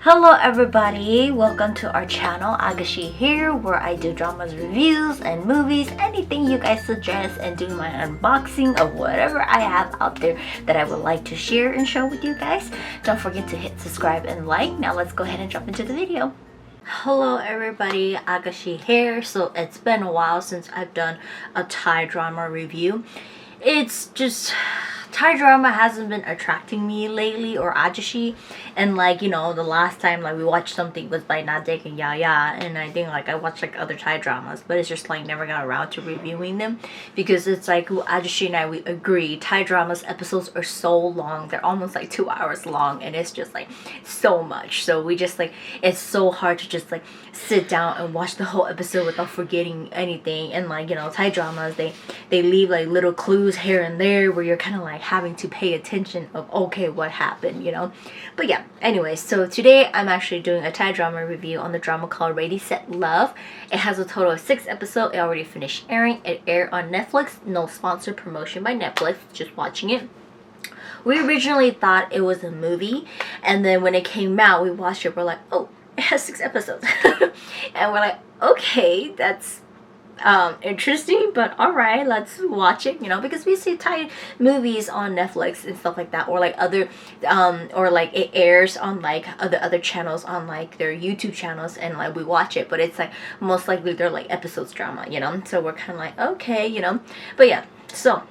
Hello everybody, welcome to our channel. Agashi here, where I do dramas, reviews, and movies, anything you guys suggest, and do my unboxing of whatever I have out there that I would like to share and show with you guys. Don't forget to hit subscribe and like. Now let's go ahead and jump into the video. Hello everybody, Agashi here. So it's been a while since I've done a Thai drama review. It's just Thai drama hasn't been attracting me lately, or Ajashi, and the last time we watched something was by Nadek and Yaya, and I think I watched other Thai dramas, but it's just never got around to reviewing them because it's Ajashi and I, we agree Thai dramas episodes are so long. They're almost 2 hours long, and it's just so much, so we just it's so hard to just sit down and watch the whole episode without forgetting anything. And Thai dramas, they leave little clues here and there where you're kind of having to pay attention of okay, what happened, but yeah, anyway, so today I'm actually doing a Thai drama review on the drama called Ready Set Love. It has a total of 6 episodes. It already finished airing. It aired on Netflix. No sponsored promotion by Netflix, just watching it. We originally thought it was a movie, and then when it came out, we watched it. We're like, oh, it has 6 episodes. And we're like, okay, that's interesting, but alright, let's watch it, because we see Thai movies on Netflix and stuff like that, or other or it airs on other channels on their YouTube channels, and we watch it, but it's most likely they're episodes drama, so we're kind of okay, but yeah, so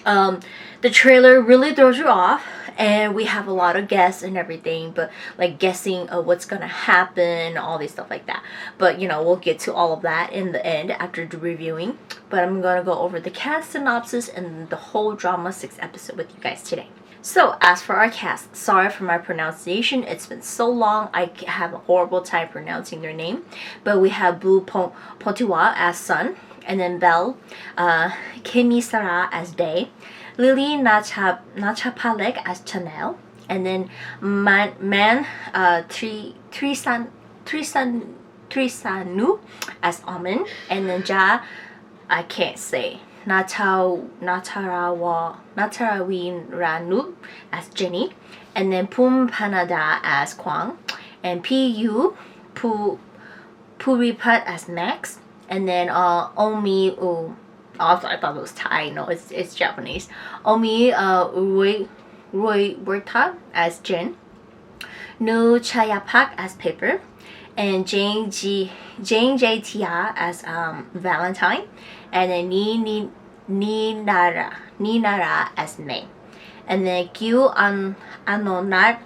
the trailer really throws you off, and we have a lot of guests and everything, but guessing of what's gonna happen, all this stuff like that. But we'll get to all of that in the end after the reviewing. But I'm gonna go over the cast synopsis and the whole drama 6 episode with you guys today. So as for our cast, sorry for my pronunciation, it's been so long, I have a horrible time pronouncing their name. But we have Bu Pontiwa as Sun, and then Belle, Kimi Sarah as Day, Lily Nachapalek as Chanel, and then Trisanu as Amin, and then Ja, I can't say, Natarawin Ranu as Jenny, and then Pum Panada as Kwang, and Puripat as Max, and then Omi also, I thought it was Thai. No, it's Japanese. Omi Royta as Jen, Nu Chayapak as Paper, and Jane J Tia as Valentine, and then Ninara as May, and then Gyu Anonad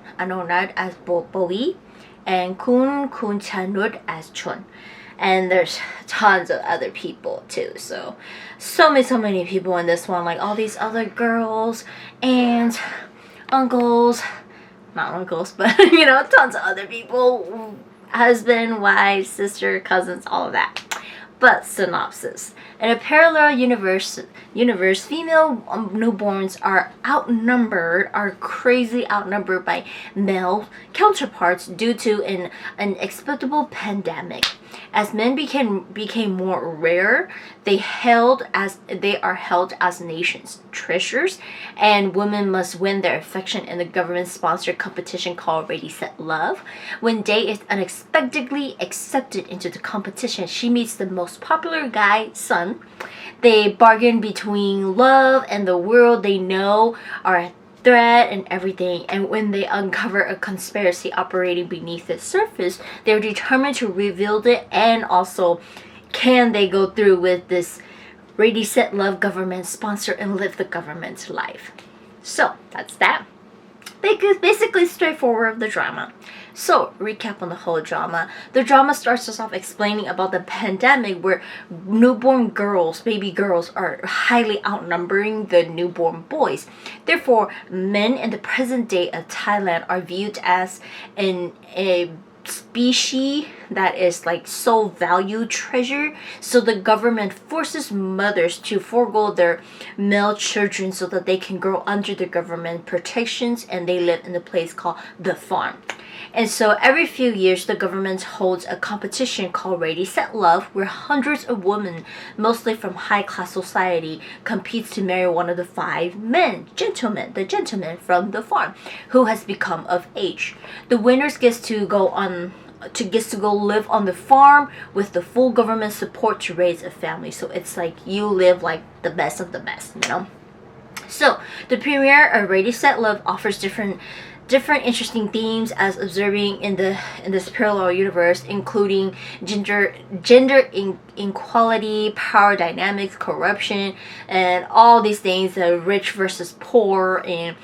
as Bowie, and Kun Chanut as Chun. And there's tons of other people too, so many people in this one, all these other girls, aunts, uncles, not uncles, but tons of other people, husband, wife, sister, cousins, all of that. But synopsis: in a parallel universe, female newborns are crazy outnumbered by male counterparts due to an unexpected pandemic. As men became more rare, they are held as nations' treasures, and women must win their affection in the government-sponsored competition called Ready Set Love. When Day is unexpectedly accepted into the competition, she meets the most popular guy, Sun. They bargain between love and the world they know are a threat and everything, and when they uncover a conspiracy operating beneath the surface, they're determined to reveal it, and also can they go through with this Ready Set Love government sponsor and live the government's life. So that's that. Basically straightforward of the drama. So, recap on the whole drama. The drama starts us off explaining about the pandemic where newborn girls, baby girls, are highly outnumbering the newborn boys. Therefore, men in the present day of Thailand are viewed as a species that is so valued treasure, so the government forces mothers to forego their male children so that they can grow under the government protections, and they live in a place called the farm. And so every few years, the government holds a competition called Ready, Set, Love, where hundreds of women, mostly from high-class society, competes to marry one of the 5 men, the gentlemen from the farm, who has become of age. The winners gets to go live on the farm with the full government support to raise a family. So it's like you live like the best of the best, you know. So the premiere of Ready, Set, Love offers different interesting themes as observing in this parallel universe, including gender inequality, power dynamics, corruption, and all these things, rich versus poor, and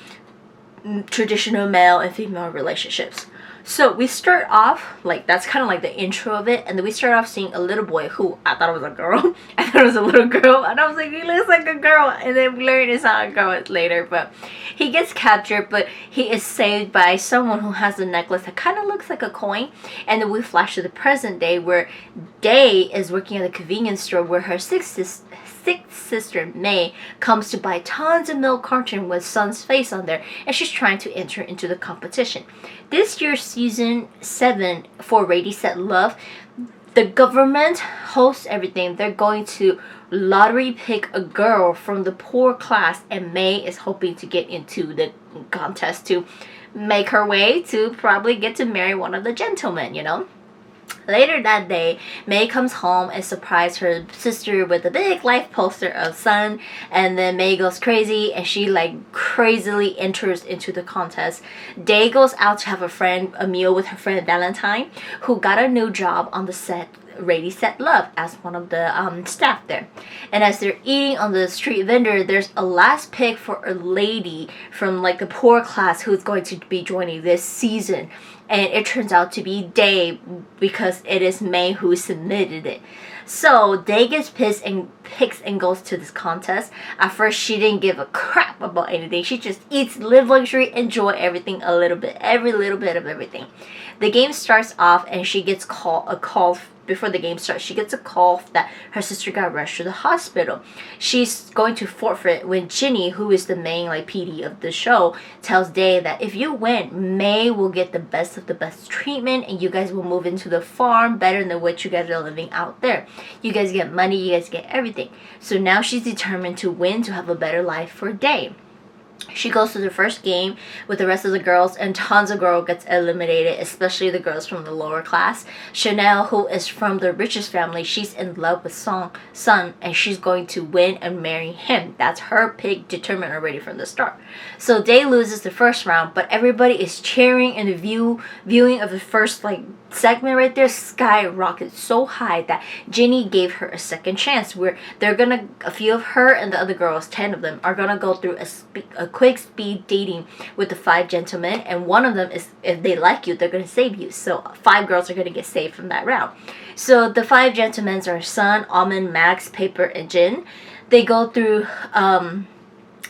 traditional male and female relationships. So we start off, like, that's kind of like the intro of it, and then we start off seeing a little boy who I thought it was a girl. I thought it was a little girl, and I was like, he looks like a girl, and then we learn it's not a girl later. But he gets captured, but he is saved by someone who has a necklace that kind of looks like a coin. And then we flash to the present day, where Day is working at a convenience store where her sixth sister May comes to buy tons of milk carton with Sun's face on there, and she's trying to enter into the competition. This year's season 7 for Ready, Set, Love, the government hosts everything. They're going to lottery pick a girl from the poor class, and May is hoping to get into the contest to make her way to probably get to marry one of the gentlemen, you know. Later that day, May comes home and surprises her sister with a big life poster of Sun, and then May goes crazy and she like crazily enters into the contest. Day goes out to have a meal with her friend Valentine, who got a new job on the set Ready, Set, Love as one of the staff there. And as they're eating on the street vendor, there's a last pick for a lady from like the poor class who's going to be joining this season. And it turns out to be Day, because it is May who submitted it. So Day gets pissed and picks and goes to this contest. At first, she didn't give a crap about anything. She just eats, live luxury, enjoy everything a little bit, every little bit of everything. The game starts off and she gets a call before the game starts. She gets a call that her sister got rushed to the hospital. She's going to forfeit when Ginny, who is the main like PD of the show, tells Day that if you win, May will get the best of the best treatment and you guys will move into the farm better than what you guys are living out there. You guys get money, you guys get everything. So now she's determined to win to have a better life for Day. She goes to the first game with the rest of the girls, and tons of girls gets eliminated, especially the girls from the lower class. Chanel, who is from the richest family, she's in love with Sun, and she's going to win and marry him. That's her pick, determined already from the start. So Day loses the first round, but everybody is cheering, and the viewing of the first like segment right there skyrockets so high that Ginny gave her a second chance, where a few of her and the other girls, 10 of them, are gonna go through a quick speed dating with the 5 gentlemen, and one of them is, if they like you, they're gonna save you. So 5 girls are gonna get saved from that round. So the 5 gentlemen are Sun, Almond, Max, Paper, and Jin. They go through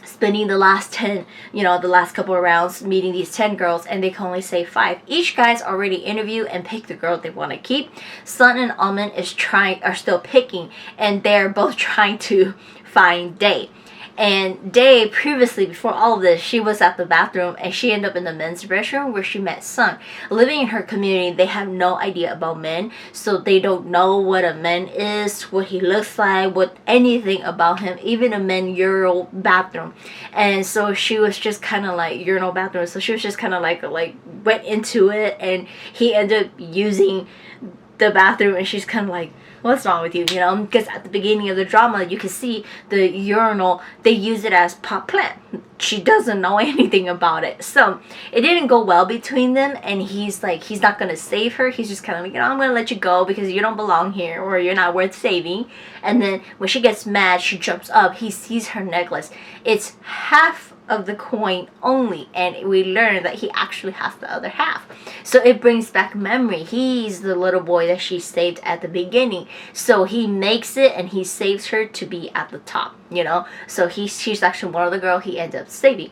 spending the last 10, the last couple of rounds meeting these 10 girls, and they can only save 5. Each guy's already interviewed and picked the girl they want to keep. Sun and Almond are still picking, and they're both trying to find Day. And Day, previously, before all of this, she was at the bathroom and she ended up in the men's restroom where she met Sun. Living in her community, they have no idea about men, so they don't know what a man is, what he looks like, what anything about him, even a men's urinal bathroom. And so she was just kind of like urinal bathroom, so she was just kind of like went into it, and he ended up using the bathroom, and she's kind of like, what's wrong with you, because at the beginning of the drama you can see the urinal, they use it as pot plant. She doesn't know anything about it, so it didn't go well between them, and he's not gonna save her. He's just kind of like, I'm gonna let you go because you don't belong here, or you're not worth saving. And then when she gets mad, she jumps up. He sees her necklace. It's half of the coin only, and we learn that he actually has the other half. So it brings back memory. He's the little boy that she saved at the beginning, so he makes it and he saves her to be at the top, so she's actually one of the girls he ends up saving.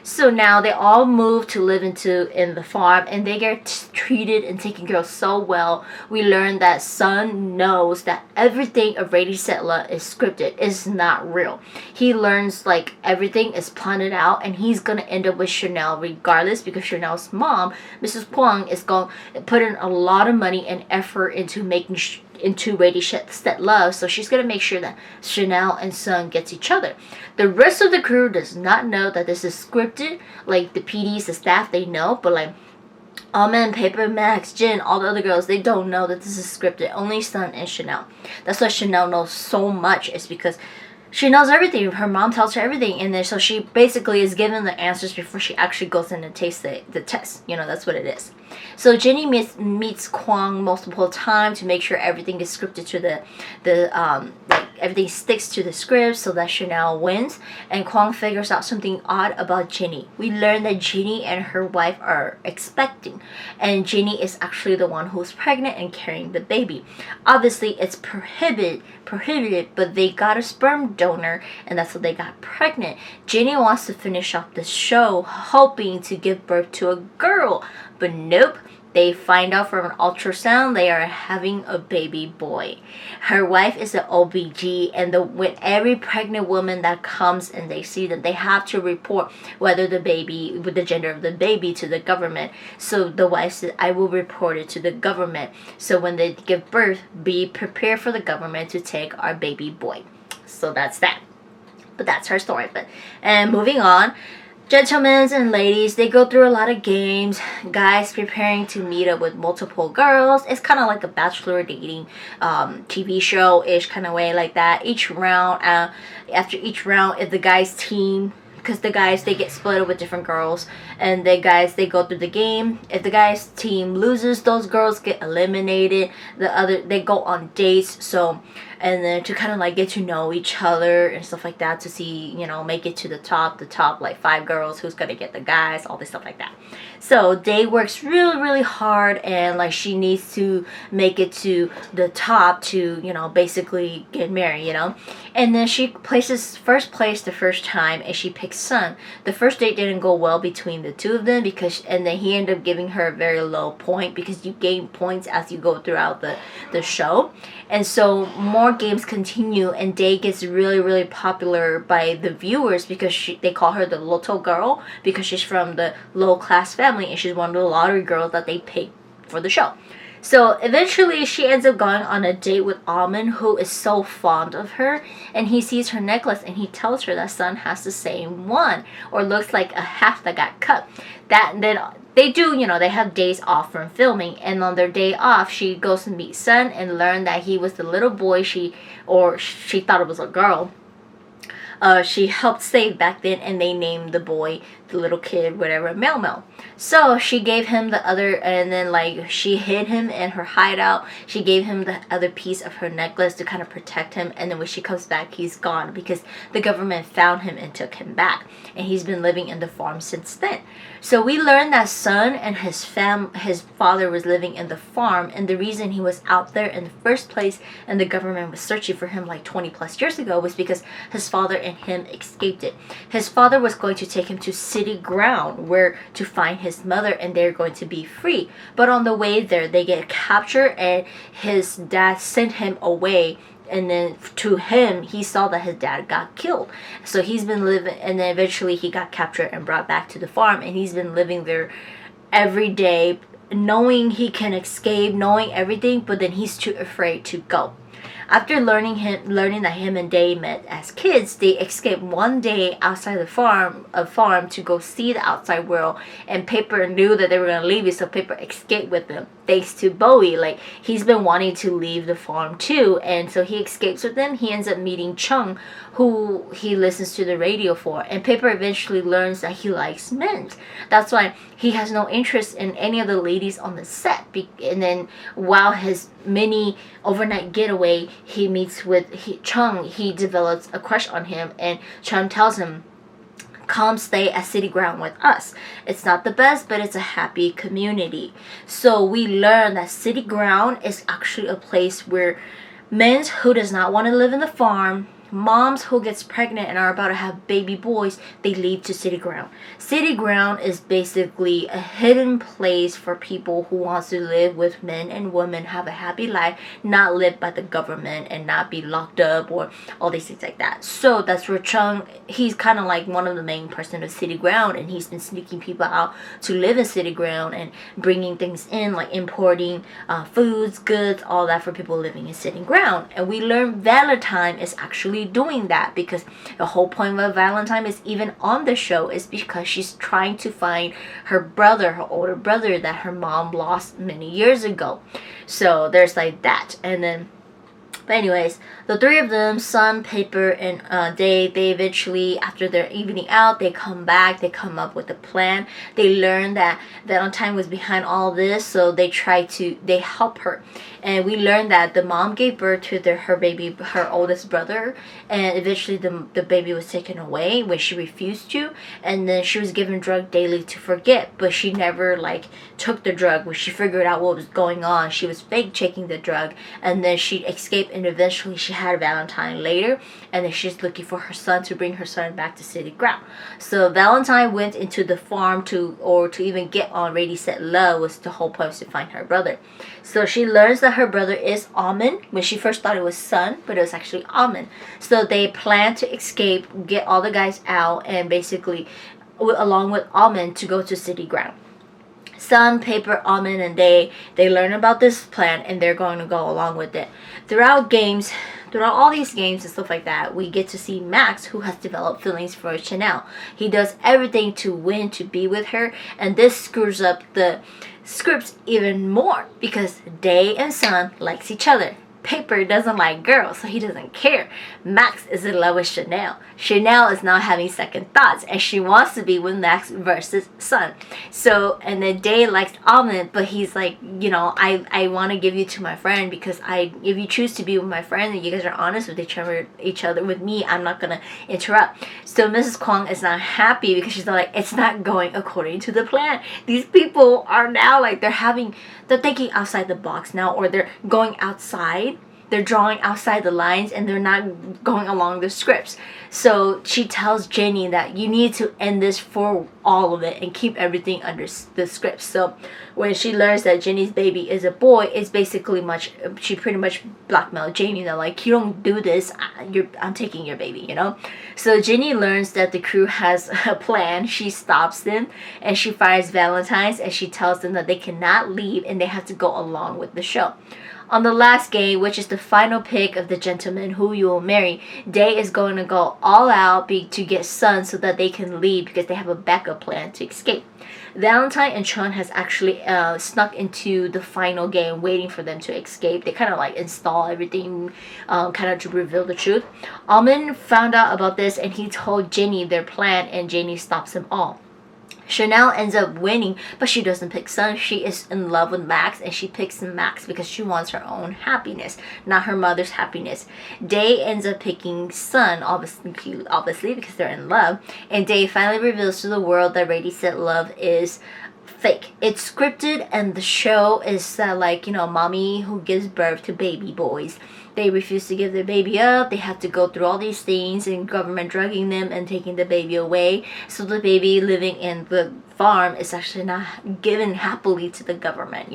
So now they all move to live in the farm, and they get treated and taken care of so well. We learn that Sun knows that everything a Rady settler is scripted, is not real. He learns like everything is planned out, and he's gonna end up with Chanel regardless, because Chanel's mom, Mrs. Kwong, is going to put in a lot of money and effort into making into Rady settler, so she's gonna make sure that Chanel and Sun gets each other. The rest of the crew does not know that this is scripted. Like the PDs, the staff, they know, but like Almond, Paper, Max, Jin, all the other girls, they don't know that this is scripted. Only Sun and Chanel. That's why Chanel knows so much, is because she knows everything. Her mom tells her everything, and then so she basically is given the answers before she actually goes in and takes the test. You know, that's what it is. So Jenny meets Kwong multiple times to make sure everything is scripted to like everything sticks to the script, so that Chanel wins. And Kwong figures out something odd about Jenny. We learn that Jenny and her wife are expecting, and Jenny is actually the one who's pregnant and carrying the baby. Obviously, it's prohibited, but they got a sperm donor, and that's what they got pregnant. Jenny wants to finish off the show hoping to give birth to a girl, but nope. They find out from an ultrasound they are having a baby boy. Her wife is an OBG, and with every pregnant woman that comes and they see them, they have to report whether the baby, with the gender of the baby, to the government. So the wife said, I will report it to the government. So when they give birth, be prepared for the government to take our baby boy. So that's that. But that's her story. And moving on. Gentlemen and ladies, they go through a lot of games. Guys preparing to meet up with multiple girls. It's kind of like a bachelor dating TV show-ish kind of way, like that. Each round, after each round, if the guys team, because the guys, they get split up with different girls, and the guys, they go through the game. If the guys team loses, those girls get eliminated. They go on dates. So, and then to kind of like get to know each other and stuff like that, to see, you know, make it to the top like 5 girls, who's gonna get the guys, all this stuff like that. So Day works really hard, and like she needs to make it to the top to, you know, basically get married, you know. And then she places first place the first time, and she picks Sun. The first date didn't go well between the two of them, and then he ended up giving her a very low point, because you gain points as you go throughout the show. And so more games continue, and Day gets really popular by the viewers, because they call her the Lotto girl, because she's from the low class family, and she's one of the lottery girls that they pick for the show. So eventually she ends up going on a date with Almond, who is so fond of her, and he sees her necklace and he tells her that Sun has the same one, or looks like a half that got cut. Then they do, you know, they have days off from filming, and on their day off she goes to meet Sun and learn that he was the little boy she thought it was a girl. She helped save back then, and they named the boy, the little kid, whatever, Mel. So she gave him the other, and then like she hid him in her hideout. She gave him the other piece of her necklace to kind of protect him, and then when she comes back, he's gone, because the government found him and took him back, and he's been living in the farm since then. So we learned that Sun and his father was living in the farm, and the reason he was out there in the first place and the government was searching for him like 20 plus years ago was because his father and him escaped it. His father was going to take him to city ground where to find his mother, and they're going to be free. But on the way there, they get captured, and his dad sent him away. And then to him, he saw that his dad got killed. So he's been living, and then eventually he got captured and brought back to the farm, and he's been living there every day, knowing he can escape, knowing everything, but then he's too afraid to go. After learning that him and Day met as kids, they escaped one day outside the farm to go see the outside world, and Paper knew that they were gonna leave it, so Paper escaped with them. Thanks to Bowie, like he's been wanting to leave the farm too, and so he escapes with them. He ends up meeting Chung, who he listens to the radio for, and Paper eventually learns that he likes men. That's why he has no interest in any of the ladies on the set. And then while his mini overnight getaway, he meets with Chung. He develops a crush on him, and Chung tells him, come stay at City Ground with us. It's not the best, but it's a happy community. So we learn that City Ground is actually a place where men who does not want to live in the farm moms who gets pregnant and are about to have baby boys, they leave to city ground. City ground is basically a hidden place for people who wants to live with men and women, have a happy life, not live by the government and not be locked up or all these things like that. So that's where Chung, he's kind of like one of the main person of city ground, and he's been sneaking people out to live in city ground and bringing things in, like importing foods, goods, all that for people living in city ground. And we learn Valentine is actually doing that, because the whole point of Valentine is even on the show is because she's trying to find her brother, her older brother that her mom lost many years ago. So there's like that. And then but anyways, the three of them, Sun, Paper, and Day, they eventually, after their evening out, they come back, they come up with a plan. They learn that Valentine was behind all this, so they help her. And we learn that the mom gave birth to her oldest brother, and eventually the baby was taken away when she refused to, and then she was given drug daily to forget, but she never took the drug. When she figured out what was going on, she was fake taking the drug, and then she escaped, and eventually she had Valentine later, and then she's looking for her son to bring her son back to city ground. So Valentine went into the farm to even get on Ready Set Love, was the whole point, to find her brother. So she learns that her brother is Almond. When she first thought it was Sun, but it was actually Almond. So they plan to escape, get all the guys out, and basically along with Almond to go to city ground. Sun, Paper, Almond, and they learn about this plan, and they're going to go along with it. Throughout all these games and stuff like that, we get to see Max, who has developed feelings for Chanel. He does everything to win, to be with her, and this screws up the scripts even more, because Day and Sun likes each other. Paper doesn't like girls, so he doesn't care. Max is in love with Chanel. Chanel is now having second thoughts, and she wants to be with Max versus Sun. So, and then Day likes Almond, but he's like, I want to give you to my friend, because if you choose to be with my friend and you guys are honest with each other with me, I'm not gonna interrupt. So Mrs. Kwong is not happy, because she's like, it's not going according to the plan. These people are now they're thinking outside the box now, or they're going outside. They're drawing outside the lines, and they're not going along the scripts. So she tells Jenny that you need to end this for all of it and keep everything under the script. So when she learns that Jenny's baby is a boy, it's basically she pretty much blackmailed Jenny that you don't do this, I'm taking your baby, So Jenny learns that the crew has a plan. She stops them, and she fires Valentine's, and she tells them that they cannot leave and they have to go along with the show. On the last game, which is the final pick of the gentleman who you will marry, Day is going to go all out to get Sun so that they can leave, because they have a backup plan to escape. Valentine and Chun has actually snuck into the final game, waiting for them to escape. They kind of install everything, kind of to reveal the truth. Almond found out about this, and he told Jenny their plan, and Jenny stops them all. Chanel ends up winning, but she doesn't pick Sun. She is in love with Max, and she picks Max because she wants her own happiness, not her mother's happiness. Day ends up picking Sun, obviously because they're in love, and Day finally reveals to the world that Ready Set Love is fake. It's scripted, and the show is mommy who gives birth to baby boys. They refuse to give their baby up. They have to go through all these things, and government drugging them and taking the baby away. So the baby living in the farm is actually not given happily to the government,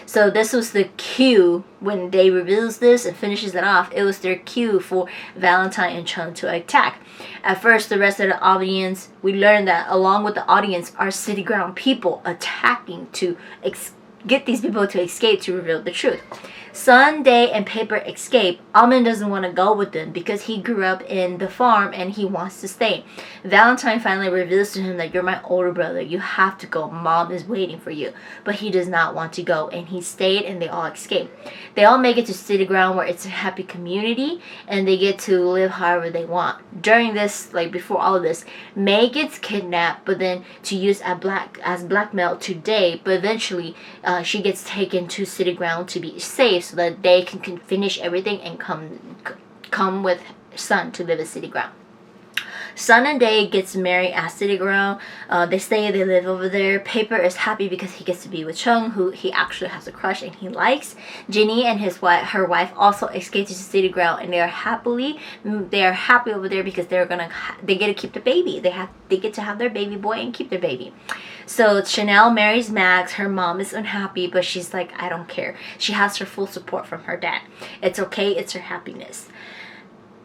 So this was the cue when Day reveals this and finishes it off. It was their cue for Valentine and Chun to attack. At first, the rest of the audience, we learned that along with the audience are city ground people attacking to get these people to escape to reveal the truth. Sun, Day, and Paper escape. Almond doesn't want to go with them because he grew up in the farm and he wants to stay. Valentine finally reveals to him that you're my older brother. You have to go. Mom is waiting for you. But he does not want to go, and he stayed, and they all escape. They all make it to city ground, where it's a happy community, and they get to live however they want. During this, before all of this, May gets kidnapped, but then to use as blackmail to Day, but eventually she gets taken to city ground to be safe, so that Day can finish everything and come with Sun to live at city ground. Sun and Day gets married at City Ground. They stay, they live over there. Paper is happy because he gets to be with Chung, who he actually has a crush and he likes. Ginny and her wife also escape to City Ground, and they are happy over there because they get to keep the baby. They get to have their baby boy and keep their baby. So Chanel marries Max. Her mom is unhappy, but she's like, I don't care. She has her full support from her dad. It's okay. It's her happiness.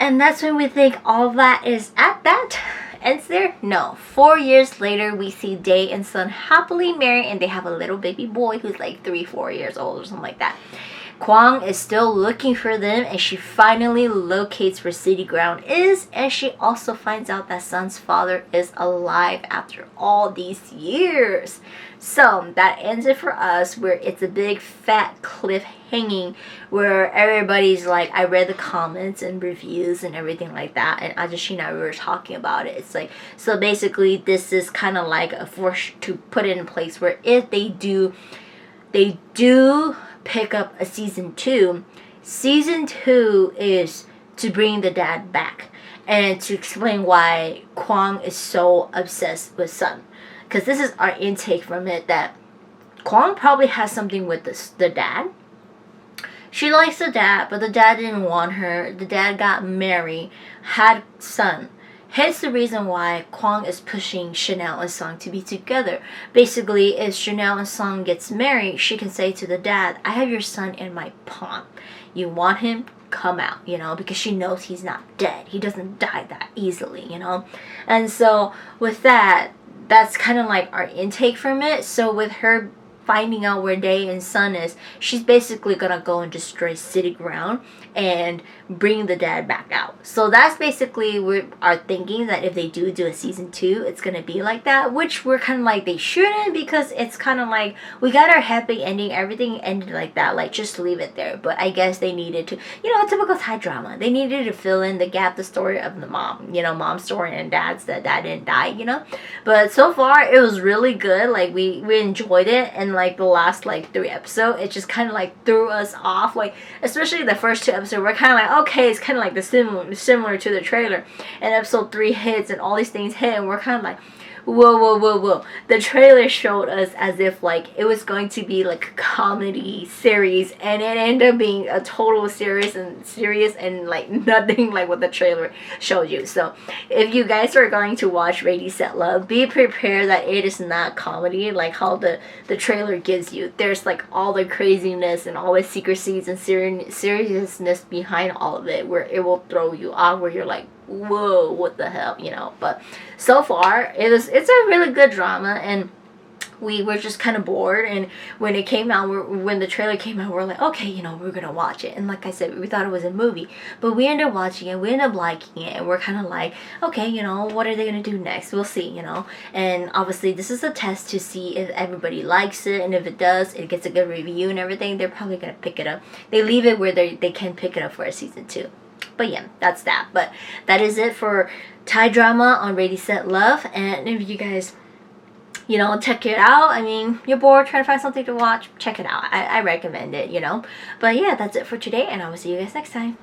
And that's when we think all that is at that ends there. No, 4 years later, we see Day and Sun happily married, and they have a little baby boy who's like 3-4 years old or something like that. Kwang is still looking for them, and she finally locates where City Ground is, and she also finds out that Sun's father is alive after all these years. So that ends it for us, where it's a big fat cliff hanging, where everybody's like, I read the comments and reviews and everything like that, and Ajashi and I were talking about it. It's like, so basically this is kind of like a force to put it in place where if they do pick up a season 2 is to bring the dad back and to explain why Kwang is so obsessed with Sun, because this is our intake from it, that Kwang probably has something with the dad. She likes the dad, but the dad didn't want her. The dad got married, had Sun. Hence the reason why Kwang is pushing Chanel and Song to be together. Basically, if Chanel and Song gets married, she can say to the dad, I have your son in my palm. You want him? Come out, you know, because she knows he's not dead. He doesn't die that easily, you know. And so with that, that's kind of like our intake from it. So with her finding out where Day and Sun is, she's basically gonna go and destroy City Ground and bring the dad back out. So that's basically our thinking, that if they do a season 2, it's gonna be like that, which we're kind of like, they shouldn't, because it's kind of like, we got our happy ending, everything ended like that, like just leave it there. But I guess they needed to, you know, typical Thai drama, they needed to fill in the gap, the story of the mom, you know, mom's story and dad's, that dad didn't die, you know. But so far it was really good. Like we enjoyed it, and like the last like 3 episodes, it just kind of like threw us off, like especially the first 2 episodes, we're kind of like, okay, it's kind of like the similar to the trailer, and episode 3 hits and all these things hit, and we're kind of like, whoa. The trailer showed us as if like it was going to be like a comedy series, and it ended up being a total serious and like nothing like what the trailer showed you. So if you guys are going to watch Ready Set Love, be prepared that it is not comedy like how the trailer gives you. There's like all the craziness and all the secrecies and seriousness behind all of it, where it will throw you off, where you're like, whoa, what the hell, you know. But so far it's a really good drama, and we were just kind of bored, and when it came out, when the trailer came out, we're like, okay, you know, we're gonna watch it. And like I said, we thought it was a movie, but we ended up watching it, we ended up liking it, and we're kind of like, okay, you know, what are they gonna do next? We'll see, you know. And obviously this is a test to see if everybody likes it, and if it does, it gets a good review and everything, they're probably gonna pick it up. They leave it where they can pick it up for a season 2. But yeah, that's that. But that is it for Thai drama on Ready Set Love. And if you guys, you know, check it out, I mean, you're bored trying to find something to watch, check it out. I recommend it, you know. But yeah, that's it for today, and I will see you guys next time.